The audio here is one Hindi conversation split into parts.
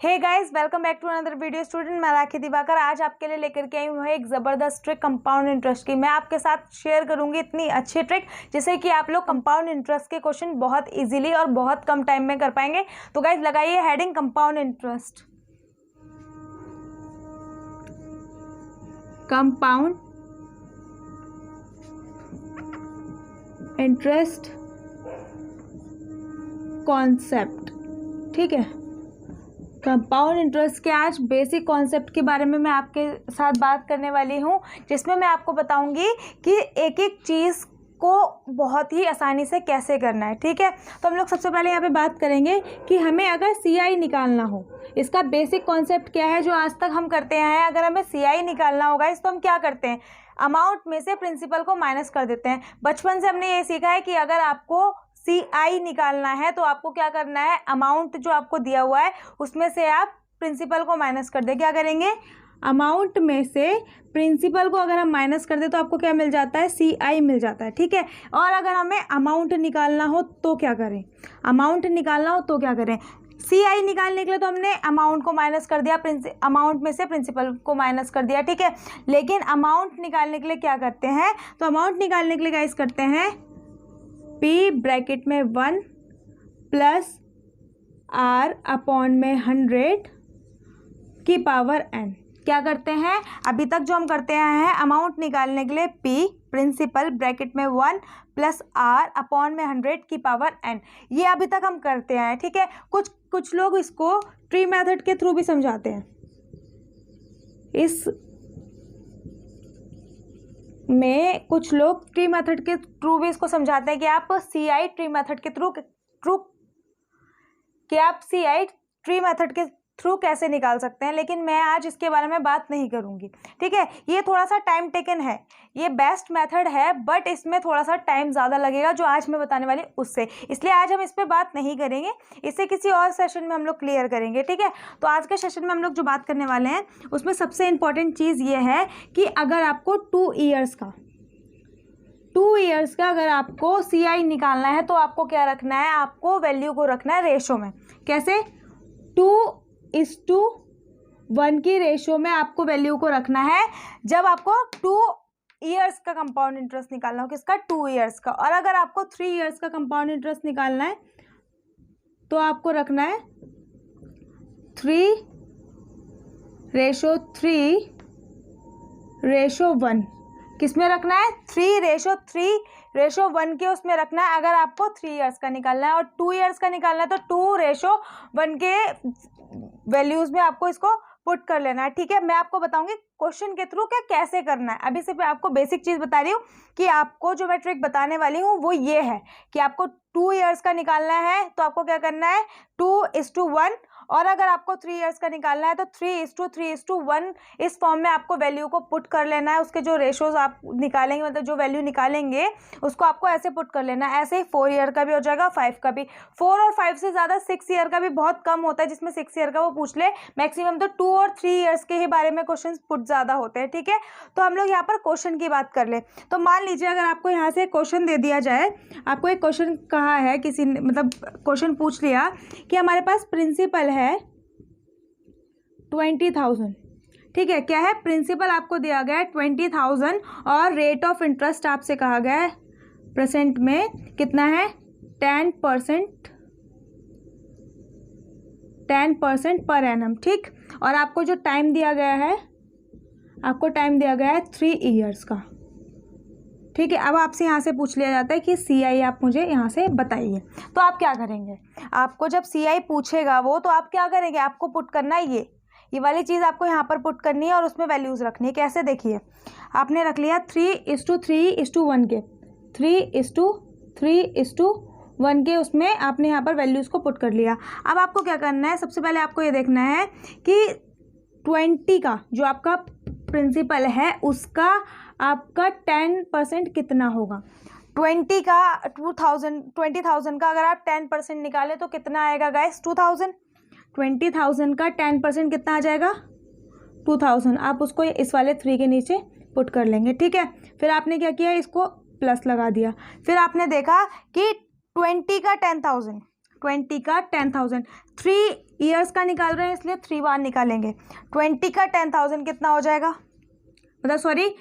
Hey guys, welcome back to another video. Student मैं राखी दिवाकर आज आपके लिए लेकर के आई हूँ एक ज़बरदस्त ट्रिक कंपाउंड इंटरेस्ट की। मैं आपके साथ शेयर करूंगी इतनी अच्छी ट्रिक जिससे कि आप लोग कंपाउंड इंटरेस्ट के क्वेश्चन बहुत इजीली और बहुत कम टाइम में कर पाएंगे। तो गाइस लगाइए heading compound interest. Compound interest concept, ठीक है। कंपाउंड इंटरेस्ट के आज बेसिक कॉन्सेप्ट के बारे में मैं आपके साथ बात करने वाली हूँ, जिसमें मैं आपको बताऊंगी कि एक एक चीज़ को बहुत ही आसानी से कैसे करना है, ठीक है। तो हम लोग सबसे पहले यहाँ पे बात करेंगे कि हमें अगर CI निकालना हो, इसका बेसिक कॉन्सेप्ट क्या है जो आज तक हम करते हैं। अगर हमें CI निकालना होगा तो हम क्या करते हैं, अमाउंट में से प्रिंसिपल को माइनस कर देते हैं। बचपन से हमने ये सीखा है कि अगर आपको CI निकालना है तो आपको क्या करना है, अमाउंट जो आपको दिया हुआ है उसमें से आप प्रिंसिपल को माइनस कर दे। क्या करेंगे, अमाउंट में से प्रिंसिपल को अगर हम माइनस कर दे तो आपको क्या मिल जाता है, CI मिल जाता है, ठीक है। और अगर हमें अमाउंट निकालना हो तो क्या करें, अमाउंट निकालना हो तो क्या करें, CI निकालने के लिए तो हमने अमाउंट को माइनस कर दिया, अमाउंट में से प्रिंसिपल को माइनस कर दिया, ठीक है। लेकिन अमाउंट निकालने के लिए क्या करते हैं, तो अमाउंट निकालने के लिए गाइस करते हैं P ब्रैकेट में 1 प्लस R अपॉन में 100 की पावर n। क्या करते हैं, अभी तक जो हम करते आए हैं अमाउंट निकालने के लिए P प्रिंसिपल ब्रैकेट में 1 प्लस R अपॉन में 100 की पावर n, ये अभी तक हम करते आए हैं, ठीक है। कुछ लोग इसको ट्री मेथड के थ्रू भी समझाते हैं। इस में कुछ लोग ट्री मेथड के थ्रू भी इसको समझाते हैं कि आप CI ट्री मेथड के थ्रू CI ट्री मेथड के थ्रू कैसे निकाल सकते हैं, लेकिन मैं आज इसके बारे में बात नहीं करूंगी, ठीक है। ये थोड़ा सा टाइम टेकन है, ये बेस्ट मेथड है बट इसमें थोड़ा सा टाइम ज़्यादा लगेगा जो आज मैं बताने वाली उससे, इसलिए आज हम इस पर बात नहीं करेंगे, इसे किसी और सेशन में हम लोग क्लियर करेंगे, ठीक है। तो आज के सेशन में हम लोग जो बात करने वाले हैं उसमें सबसे इंपॉर्टेंट चीज़ ये है कि अगर आपको 2 ईयर्स का अगर आपको CI निकालना है तो आपको क्या रखना है, आपको वैल्यू को रखना है रेशो में। कैसे, 2:1 की रेशो में आपको वैल्यू को रखना है जब आपको 2 ईयर्स का कंपाउंड इंटरेस्ट निकालना हो। किसका, 2 ईयर्स का। और अगर आपको 3 ईयर्स का कंपाउंड इंटरेस्ट निकालना है तो आपको रखना है 3:3:1। किस में रखना है, 3:3:1 के उसमें रखना है अगर आपको 3 ईयर्स का निकालना है। और 2 ईयर्स का निकालना है तो 2:1 के वैल्यूज में आपको इसको पुट कर लेना है, ठीक है। मैं आपको बताऊंगी क्वेश्चन के थ्रू क्या कैसे करना है। अभी सिर्फ आपको बेसिक चीज़ बता रही हूँ कि आपको जो मैं ट्रिक बताने वाली हूँ वो ये है कि आपको 2 ईयर्स का निकालना है तो आपको क्या करना है, 2:1। और अगर आपको 3 ईयर्स का निकालना है तो 3:3:1 इस फॉर्म में आपको वैल्यू को पुट कर लेना है। उसके जो रेशोज आप निकालेंगे, मतलब जो वैल्यू निकालेंगे उसको आपको ऐसे पुट कर लेना है। ऐसे ही 4 ईयर का भी हो जाएगा, 5 का भी। 4 और 5 से ज़्यादा 6 ईयर का भी बहुत कम होता है, जिसमें 6 ईयर का वो पूछ ले। मैक्सिमम तो 2 और 3 ईयर्स के ही बारे में क्वेश्चन पुट ज़्यादा होते हैं, ठीक है। तो हम लोग यहाँ पर क्वेश्चन की बात कर ले। तो मान लीजिए अगर आपको यहाँ से क्वेश्चन दे दिया जाए, आपको एक क्वेश्चन कहा है किसी ने, मतलब क्वेश्चन पूछ लिया कि हमारे पास प्रिंसिपल है 20,000, ठीक है। क्या है, प्रिंसिपल आपको दिया गया है 20,000 और रेट ऑफ इंटरेस्ट आपसे कहा गया है परसेंट में कितना है, 10% पर एनम, ठीक। और आपको जो टाइम दिया गया है, आपको टाइम दिया गया है 3 ईयर्स का, ठीक है। अब आपसे यहाँ से पूछ लिया जाता है कि CI आप मुझे यहाँ से बताइए, तो आप क्या करेंगे, आपको जब CI पूछेगा वो तो आप क्या करेंगे, आपको पुट करना है ये वाली चीज़ आपको यहाँ पर पुट करनी है और उसमें वैल्यूज़ रखनी है। कैसे, देखिए आपने रख लिया 3:3:1 के, 3:3:1 के उसमें आपने यहाँ पर वैल्यूज़ को पुट कर लिया। अब आपको क्या करना है, सबसे पहले आपको ये देखना है कि 20 का जो आपका प्रिंसिपल है उसका आपका 10% कितना होगा। 20 का अगर आप 10% निकालें तो कितना आएगा गाइस, 2000। 20,000 का 10% कितना आ जाएगा, 2000। आप उसको इस वाले 3 के नीचे पुट कर लेंगे, ठीक है। फिर आपने क्या किया, इसको प्लस लगा दिया। फिर आपने देखा कि 20 का 10,000 20 का 10,000, 3 ईयर्स का निकाल रहे हैं इसलिए 3 बार निकालेंगे। 20 का 10,000 कितना हो जाएगा, मतलब सॉरी,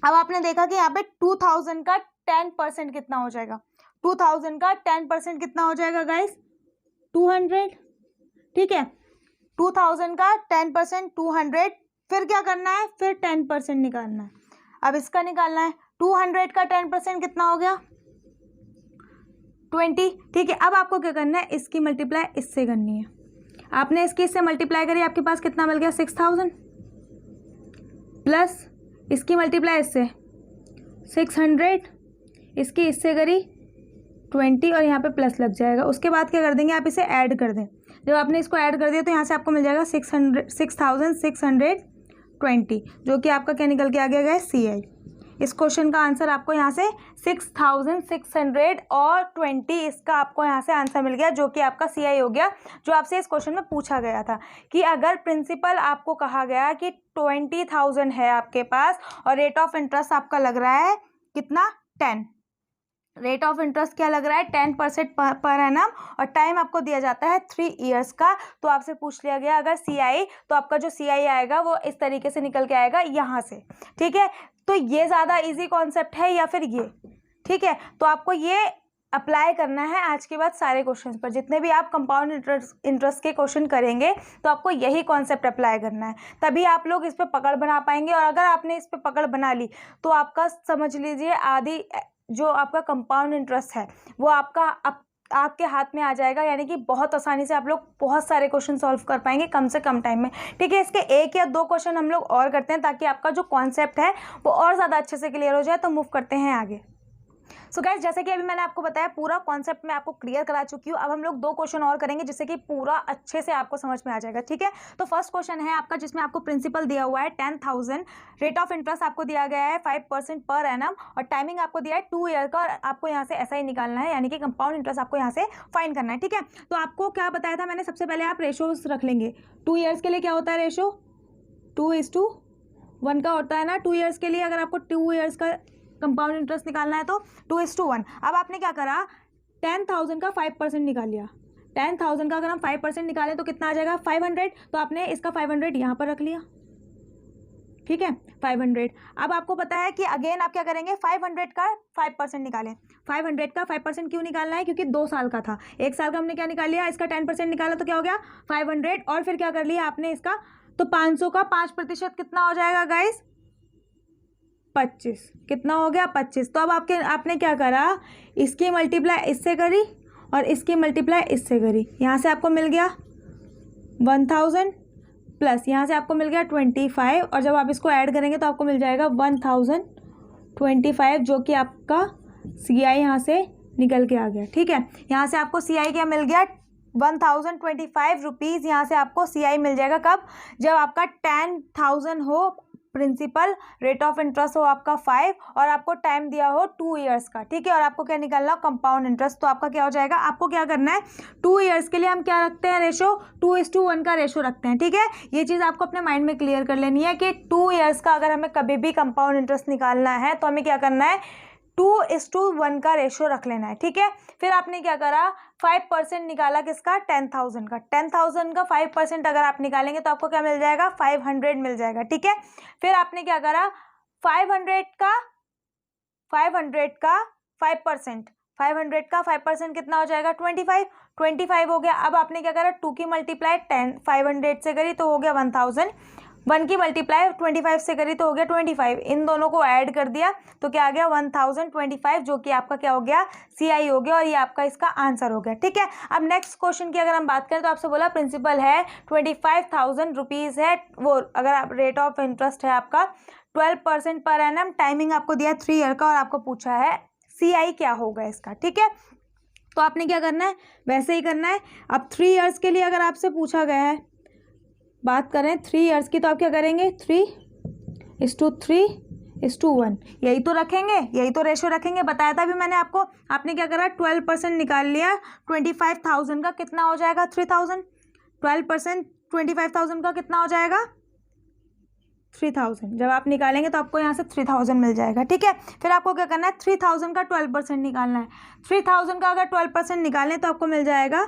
अब आपने देखा कि यहाँ पे 2000 का 10% कितना हो जाएगा, 2000 का 10% कितना हो जाएगा गाइस, 200, ठीक है। 2000 का 10% 200, फिर क्या करना है, फिर 10% निकालना है। अब इसका निकालना है, 200 का 10% कितना हो गया, 20, ठीक है। अब आपको क्या करना है, इसकी मल्टीप्लाई इससे करनी है। आपने इसकी इससे मल्टीप्लाई करी, आपके पास कितना मिल गया, 6000, प्लस इसकी मल्टीप्लाई इससे 600, इसकी इससे करी 20 और यहाँ पे प्लस लग जाएगा। उसके बाद क्या कर देंगे, आप इसे ऐड कर दें। जब आपने इसको ऐड कर दिया तो यहाँ से आपको मिल जाएगा 6620, जो कि आपका क्या निकल के आ गया CI। इस क्वेश्चन का आंसर आपको यहाँ से 6620 इसका आपको यहाँ से आंसर मिल गया, जो कि आपका CI हो गया, जो आपसे इस क्वेश्चन में पूछा गया था कि अगर प्रिंसिपल आपको कहा गया कि 20,000 है आपके पास और रेट ऑफ इंटरेस्ट आपका लग रहा है कितना, 10, रेट ऑफ इंटरेस्ट क्या लग रहा है, 10% पर एनम, और टाइम आपको दिया जाता है 3 ईयर्स का। तो आपसे पूछ लिया गया अगर CI, तो आपका जो CI आएगा वो इस तरीके से निकल के आएगा यहाँ से, ठीक है। तो ये ज़्यादा इजी कॉन्सेप्ट है या फिर ये, ठीक है। तो आपको ये अप्लाई करना है आज के बाद सारे क्वेश्चंस पर, जितने भी आप कंपाउंड इंटरेस्ट के क्वेश्चन करेंगे तो आपको यही कॉन्सेप्ट अप्लाई करना है, तभी आप लोग इस पर पकड़ बना पाएंगे। और अगर आपने इस पर पकड़ बना ली तो आपका समझ लीजिए आधी जो आपका कंपाउंड इंटरेस्ट है वो आपका आपके हाथ में आ जाएगा, यानी कि बहुत आसानी से आप लोग बहुत सारे क्वेश्चन सॉल्व कर पाएंगे कम से कम टाइम में, ठीक है। इसके 1 या 2 क्वेश्चन हम लोग और करते हैं ताकि आपका जो कॉन्सेप्ट है वो और ज़्यादा अच्छे से क्लियर हो जाए। तो मूव करते हैं आगे। सो गाइस, जैसे कि अभी मैंने आपको बताया पूरा कॉन्सेप्ट मैं आपको क्लियर करा चुकी हूँ। अब हम लोग 2 क्वेश्चन और करेंगे जिससे कि पूरा अच्छे से आपको समझ में आ जाएगा, ठीक है। तो फर्स्ट क्वेश्चन है आपका जिसमें आपको प्रिंसिपल दिया हुआ है 10,000, रेट ऑफ इंटरेस्ट आपको दिया गया है 5% पर एनम और टाइमिंग आपको दिया है 2 ईयर का, और आपको यहाँ से ऐसा ही निकालना है, यानी कि कंपाउंड इंटरेस्ट आपको यहाँ से फाइंड करना है, ठीक है। तो आपको क्या बताया था मैंने, सबसे पहले आप रेशोज रख लेंगे। 2 ईयर्स के लिए क्या होता है रेशो, 2:1 का होता है ना 2 ईयर्स के लिए। अगर आपको 2 ईयर्स का कंपाउंड इंटरेस्ट निकालना है तो 2:1। अब आपने क्या करा, 10,000 का 5% निकाल लिया। 10,000 का अगर हम 5% निकालें तो कितना आ जाएगा, 500। तो आपने इसका 500 यहाँ पर रख लिया, ठीक है, 500। अब आपको पता है कि अगेन आप क्या करेंगे, 500 का 5% निकालें। 500 का 5% क्यों निकालना है, क्योंकि 2 साल का था, 1 साल का हमने क्या निकाल लिया, इसका 10% निकाला तो क्या हो गया 500, और फिर क्या कर लिया आपने इसका, तो 500 का 5% कितना हो जाएगा गाइस, 25, कितना हो गया 25। तो अब आपने क्या करा, इसकी मल्टीप्लाई इससे करी और इसकी मल्टीप्लाई इससे करी, यहाँ से आपको मिल गया 1000 प्लस यहाँ से आपको मिल गया 25, और जब आप इसको ऐड करेंगे तो आपको मिल जाएगा 1025, जो कि आपका CI यहाँ से निकल के आ गया, ठीक है। यहाँ से आपको CI क्या मिल गया, 1025 रुपीज़ यहाँ से आपको CI मिल जाएगा। कब, जब आपका 10,000 हो प्रिंसिपल, रेट ऑफ इंटरेस्ट हो आपका 5 और आपको टाइम दिया हो 2 ईयर्स का, ठीक है। और आपको क्या निकालना हो, कंपाउंड इंटरेस्ट। तो आपका क्या हो जाएगा, आपको क्या करना है, 2 ईयर्स के लिए हम क्या रखते हैं रेशो, 2:1 का रेशो रखते हैं, ठीक है। ये चीज़ आपको अपने माइंड में क्लियर कर लेनी है कि 2 ईयर्स का अगर हमें कभी भी कंपाउंड इंटरेस्ट निकालना है तो हमें क्या करना है, 2:1 का रेशो रख लेना है, ठीक है। फिर आपने क्या करा, 5% निकाला किसका, 10,000 का। 10,000 का 5% अगर आप निकालेंगे तो आपको क्या मिल जाएगा, 500 मिल जाएगा, ठीक है। फिर आपने क्या करा, 500 का 5% 500 का 5% कितना हो जाएगा, 25 हो गया। अब आपने क्या करा, 2 की मल्टीप्लाई 500 से करी तो हो गया 1000, 1 की मल्टीप्लाई 25 से करी तो हो गया 25, इन दोनों को ऐड कर दिया तो क्या आ गया 1025, जो कि आपका क्या हो गया, CI हो गया, और ये आपका इसका आंसर हो गया, ठीक है। अब नेक्स्ट क्वेश्चन की अगर हम बात करें तो आपसे बोला प्रिंसिपल है 25,000 रुपीज़ है, वो अगर आप रेट ऑफ इंटरेस्ट है आपका 12% पर एनम, टाइमिंग आपको दिया 3 ईयर का, और आपको पूछा है CI क्या होगा इसका, ठीक है। तो आपने क्या करना है, वैसे ही करना है। अब 3 ईयर्स के लिए अगर आपसे पूछा गया है, बात करें 3 ईयर्स की, तो आप क्या करेंगे, 3:3:1 यही तो रखेंगे, यही तो रेशो रखेंगे, बताया था भी मैंने आपको। आपने क्या करा, 12% निकाल लिया, 25,000 का कितना हो जाएगा, 3,000, 12% 25,000 का कितना हो जाएगा, 3000। जब आप निकालेंगे तो आपको यहाँ से 3000 मिल जाएगा, ठीक है। फिर आपको क्या करना है, 3000 का 12% निकालना है। 3000 का अगर 12% निकालें तो आपको मिल जाएगा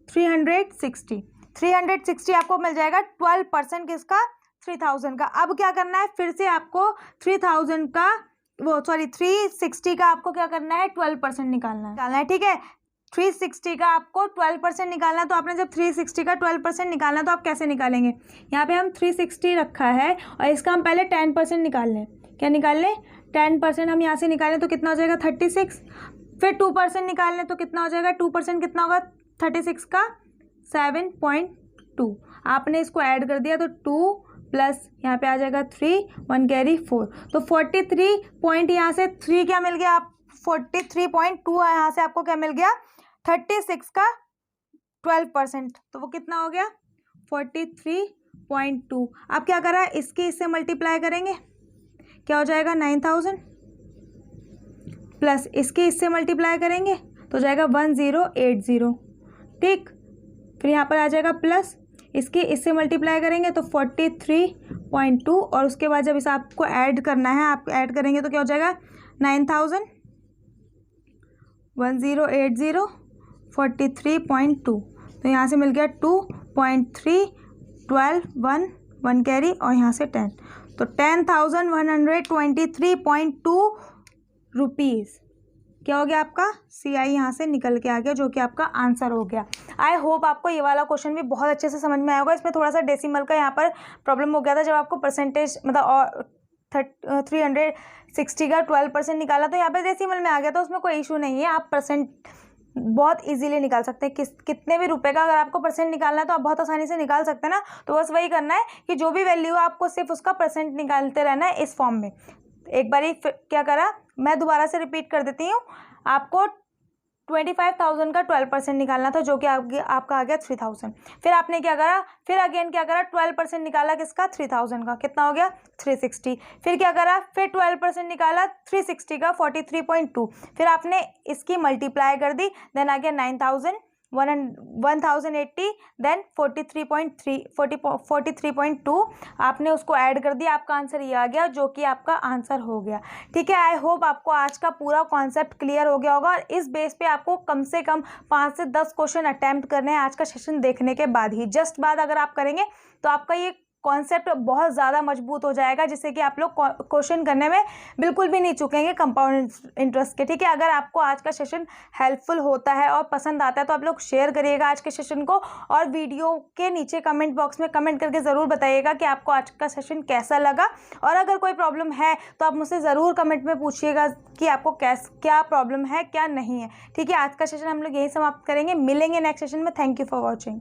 360। 360 आपको मिल जाएगा 12% किसका, 3000 का। अब क्या करना है, फिर से आपको 3000 का 360 का आपको क्या करना है, 12% निकालना है, ठीक है। 360 का आपको 12% निकालना है। तो आपने जब 360 का 12% निकालना है तो आप कैसे निकालेंगे, यहाँ पे हम 360 रखा है और इसका हम पहले 10% निकाल लें। क्या निकाल लें, 10% हम यहाँ से निकालें तो कितना हो जाएगा, 36। फिर 2% निकाल लें तो कितना हो जाएगा, 2% कितना होगा 36 का, 7.2। आपने इसको ऐड कर दिया तो 2 प्लस यहाँ पे आ जाएगा 3, 1 कैरी 4, तो 43 पॉइंट, यहाँ से 3 क्या मिल गया, आप 43.2 यहाँ से आपको क्या मिल गया, 36 का 12%, तो वो कितना हो गया 43.2। अब क्या करा है, इसके इससे मल्टीप्लाई करेंगे, क्या हो जाएगा 9000, प्लस इसके इससे मल्टीप्लाई करेंगे तो जाएगा 1080, ठीक। फिर यहाँ पर आ जाएगा प्लस, इसके इससे मल्टीप्लाई करेंगे तो 43.2, और उसके बाद जब इसे आपको ऐड करना है, आप ऐड करेंगे तो क्या हो जाएगा 9000, 1080, 43.2, तो यहाँ से मिल गया 2.3, 12, 1 कैरी और यहाँ से 10, तो 10,123.2 रुपीज़ क्या हो गया आपका, CI यहाँ से निकल के आ गया, जो कि आपका आंसर हो गया। आई होप आपको ये वाला क्वेश्चन भी बहुत अच्छे से समझ में आया होगा। इसमें थोड़ा सा डेसिमल का यहाँ पर प्रॉब्लम हो गया था, जब आपको परसेंटेज मतलब और 360 का 12% निकाला तो यहाँ पे डेसिमल में आ गया था। उसमें कोई इशू नहीं है, आप परसेंट बहुत इजीली निकाल सकते हैं। कितने भी रुपए का अगर आपको परसेंट निकालना है तो आप बहुत आसानी से निकाल सकते हैं ना। तो बस वही करना है कि जो भी वैल्यू है आपको सिर्फ उसका परसेंट निकालते रहना है इस फॉर्म में। एक बारी क्या करा, मैं दोबारा से रिपीट कर देती हूँ। आपको 25,000 का 12% निकालना था, जो कि आपका आ गया 3000। फिर आपने क्या करा, फिर अगेन क्या करा, 12% निकाला किसका, 3000 का, कितना हो गया 360। फिर क्या करा, फिर 12% निकाला 360 का, 43.2। फिर आपने इसकी मल्टीप्लाई कर दी, देन आ गया 1080, देन 43.2 आपने उसको ऐड कर दिया, आपका आंसर ये आ गया, जो कि आपका आंसर हो गया। ठीक है, आई होप आपको आज का पूरा कॉन्सेप्ट क्लियर हो गया होगा। और इस बेस पे आपको कम से कम 5 से 10 क्वेश्चन अटेम्प्ट करने हैं आज का सेशन देखने के बाद ही। जस्ट बाद अगर आप करेंगे तो आपका ये कॉन्सेप्ट बहुत ज़्यादा मजबूत हो जाएगा, जिससे कि आप लोग क्वेश्चन करने में बिल्कुल भी नहीं चूकेंगे कंपाउंड इंटरेस्ट के। ठीक है, अगर आपको आज का सेशन हेल्पफुल होता है और पसंद आता है तो आप लोग शेयर करिएगा आज के सेशन को, और वीडियो के नीचे कमेंट बॉक्स में कमेंट करके ज़रूर बताइएगा कि आपको आज का सेशन कैसा लगा। और अगर कोई प्रॉब्लम है तो आप मुझसे ज़रूर कमेंट में पूछिएगा कि आपको क्या प्रॉब्लम है, क्या नहीं है। ठीक है, आज का सेशन हम लोग यही समाप्त करेंगे, मिलेंगे नेक्स्ट सेशन में। Thank you for watching.